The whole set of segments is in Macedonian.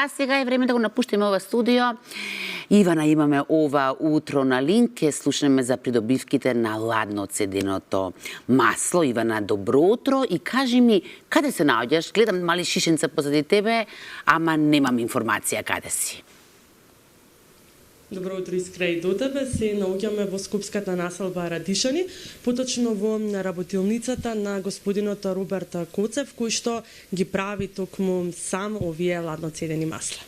А сега е време да го напуштиме ова студио. Ивана, имаме ова утро на линк, ке слушнеме за придобивките на ладно цеденото масло. Ивана, добро утро и кажи ми, каде се наоѓаш? Гледам мали шишенца позади тебе, ама немам информација каде си. Добро утро, Искра, и до тебе. Се наоѓаме во Скопската населба Радишани, поточно во работилницата на господинот Роберт Коцев, кој што ги прави токму сам овие ладноцедени масла.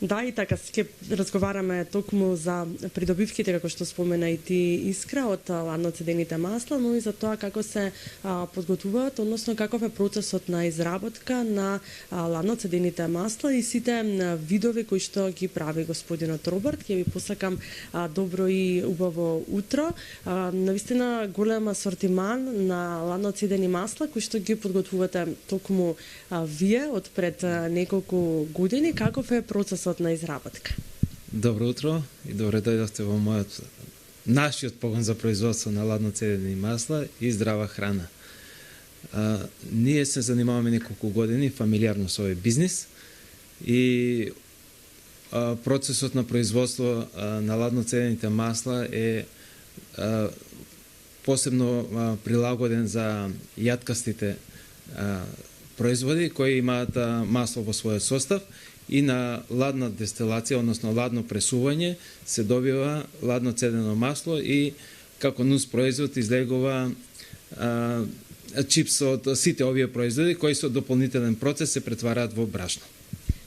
Да, и така, ќе разговараме токму за придобивките, како што спомена и ти, Искра, од ладноцедените масла, но и за тоа како се подготвуваат, односно каков е процесот на изработка на ладноцедените масла и сите видови кои што ги прави господинот Роберт. Ќе ви посакам добро и убаво утро. Навистина голем асортиман на ладноцедени масла кои што ги подготвувате токму вие од пред неколку години. Каков е процесот на изработка? Добро утро и добре дојдовте во нашиот погон за производство на ладноцедени масла и здрава храна. Ние се занимаваме неколку години фамилиарно со овој бизнис и процесот на производство на ладноцедените масла е посебно прилагоден за јаткастите производи кои имаат масло во својот состав и на ладна дестилација, односно ладно пресување, се добива ладноцедено масло и како нус производ излегува чипс од сите овие производи кои со дополнителен процес се претвараат во брашно.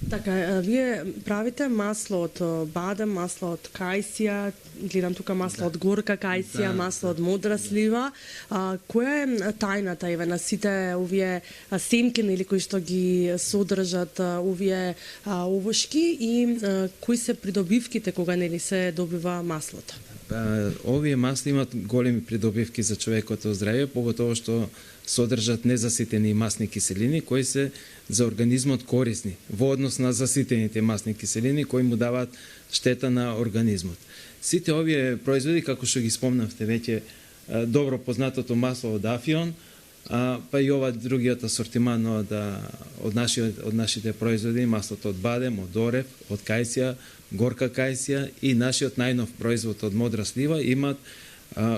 Така, вие правите масло од бадем, масло од кајсија, гледам тука масло од горка кајсија, масло од модра слива. Која е тајната на сите овие семки или кои што ги содржат овие овошки и кои се придобивките кога нели се добива маслото? Овие масла имат големи придобивки за човекото здравје, поготово што содржат незаситени масни киселини кои се за организмот корисни во однос на заситените масни киселини кои му даваат штета на организмот. Сите овие производи, како што ги спомнавте веќе, добро познатото масло од Афион, па и ова другиот асортиман од нашите производи, маслото од бадем, од орев, од кајсија, горка кајсија и нашиот најнов производ од модра слива имаат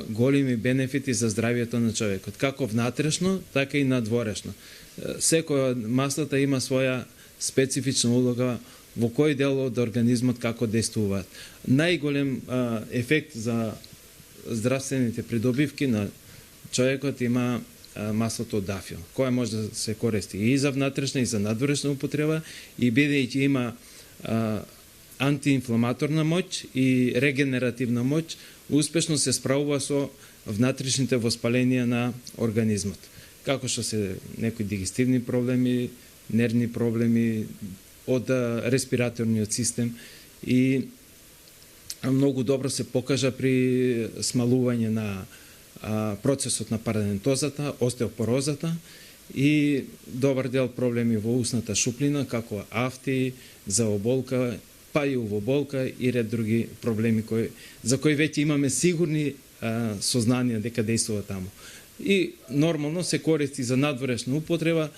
големи бенефити за здравието на човекот, како внатрешно, така и надворешно. Секој од маслата има своја специфична улога во кој дел од организмот како действуваат. Најголем ефект за здравствените придобивки на човекот има маслото од Афион, кое може да се користи и за внатрешна и за надворешна употреба и бидејќи има антиинфламаторна моќ и регенеративна моќ, успешно се справува со внатрешните воспаленија на организмот. Како што се некои дигестивни проблеми, нервни проблеми од респираторниот систем и многу добро се покажа при смалување на процесот на парадентозата, остеопорозата и добар дел проблеми во усната шуплина, како афти, заоболка, па и увоболка и ред други проблеми за кои веќе имаме сигурни сознанија дека действува таму. И нормално се користи за надворешна употреба,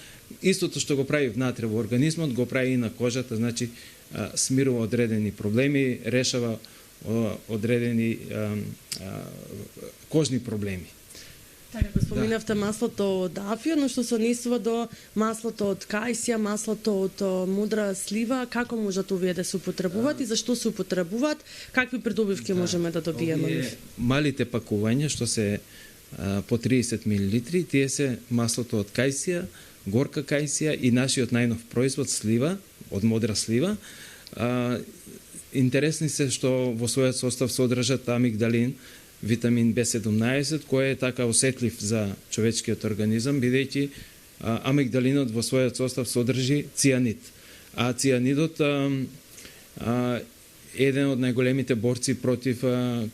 истото што го прави внатре во организмот, го прави и на кожата, значи смирува одредени проблеми, решава одредени кожни проблеми. Така, го споминавте маслото од Афион, но што се однесува до маслото од кајсија, маслото од мудра слива, како можат овие да се употребуваат и зашто се употребуваат, какви придобивки можеме да добиеме? Малите пакувања што се по 30 мл, тие се маслото од кајсија, горка кајсија и нашиот најнов производ слива, од модра слива. Интересни се што во својот состав содржат амигдалин, витамин B17, кој е така осетлив за човечкиот организам, бидејќи амигдалинот во својот состав содржи цианид. А цианидот е еден од најголемите борци против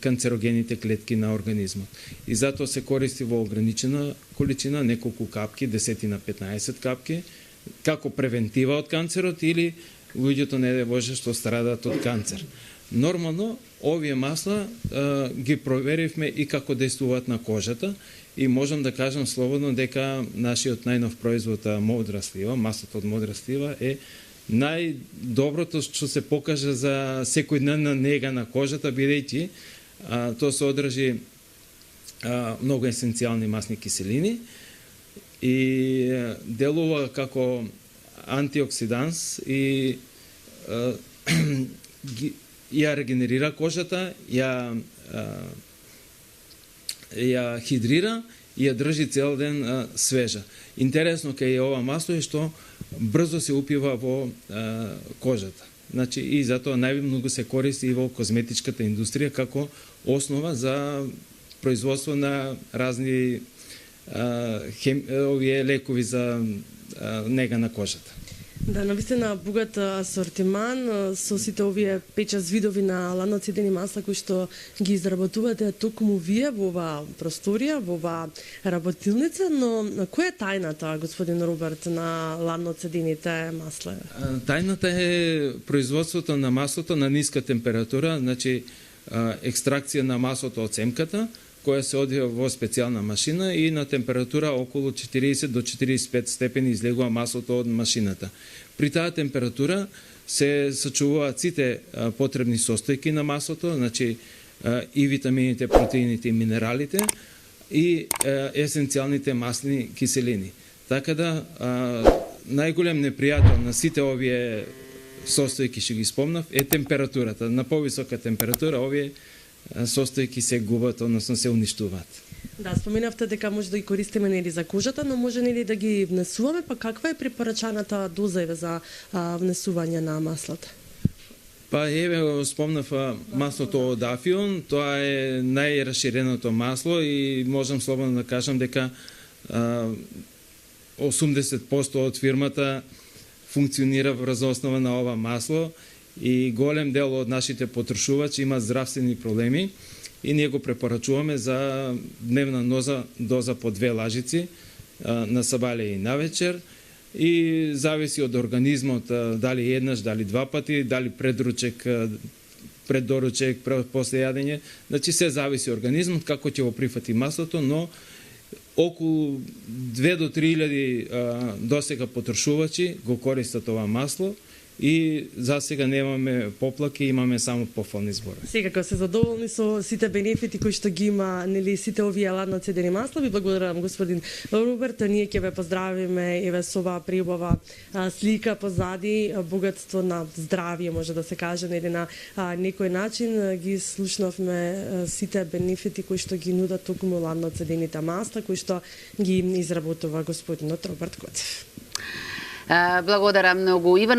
канцерогените клетки на организмот. И затоа се користи во ограничена количина, неколку капки, 10 на 15 капки, како превентива од канцерот или луѓето не де Боже што страдаат од канцер. Нормално, овие масла ги проверивме и како действуваат на кожата и можам да кажам слободно дека нашиот најнов производ модра слива, маслото од модра слива е најдоброто што се покажа за секојдневна нега на кожата, бидејќи тоа содржи многу есенцијални масни киселини и делува како антиоксиданс и ја регенерира кожата, ја хидрира и ја држи цел ден свежа. Интересно кај ова масло е што брзо се упива во кожата. Значи и затоа најмногу се користи и во козметичката индустрија како основа за производство на разни овие лекови за нега на кожата. Да, навистина богат асортиман со сите овие 5-6 видови на ладноцедени масла кои што ги изработувате токму вие во оваа просторија, во оваа работилница, но која е тајната, господин Роберт, на ладноцедените масла? Тајната е производството на маслото на ниска температура, значи екстракција на маслото од семката, која се одвива во специјална машина и на температура околу 40 до 45 степени излегува маслото од машината. При таа температура се сачуваат сите потребни состојки на маслото, значи и витамините, протеините и минералите и есенцијалните маслини киселини. Така да најголем непријател на сите овие состојки што ги спомнав е температурата. На повисока температура овие состојки се губат, односно се уништуваат. Да, споменавте дека може да ги користиме нели за кожата, но може нели да ги внесуваме, па каква е препорачаната доза за внесување на маслата? Па еве спомнав маслото од Афион, тоа е најраширеното масло и можам слободно да кажам дека 80% од фирмата функционира врз основа на ова масло и голем дел од нашите потрошувачи имаат здравствени проблеми и ние го препорачуваме за дневна доза по 2 лажици на сабале и навечер и зависи од организмот дали еднаш, дали 2 пати, дали предручек, пред доручек, после јадење. Значи се зависи организмот како ќе го прифати маслото, но околу 2 до 3.000 досега потрошувачи го користат ова масло и за сега немаме поплаки, имаме само пофални зборови. Секако се задоволни со сите бенефити кои што ги има, нели сите овие ладноцедени масла. Ви благодарам, господин Роберт. Ние ќе ве поздравиме еве со оваа преубава слика позади, богатство на здравје може да се каже, нели на некој начин ги слушнавме сите бенефити кои што ги нудат токму ладноцедените масла кои што ги изработува господинот Роберт Коцев. Благодарам многу, Ивана.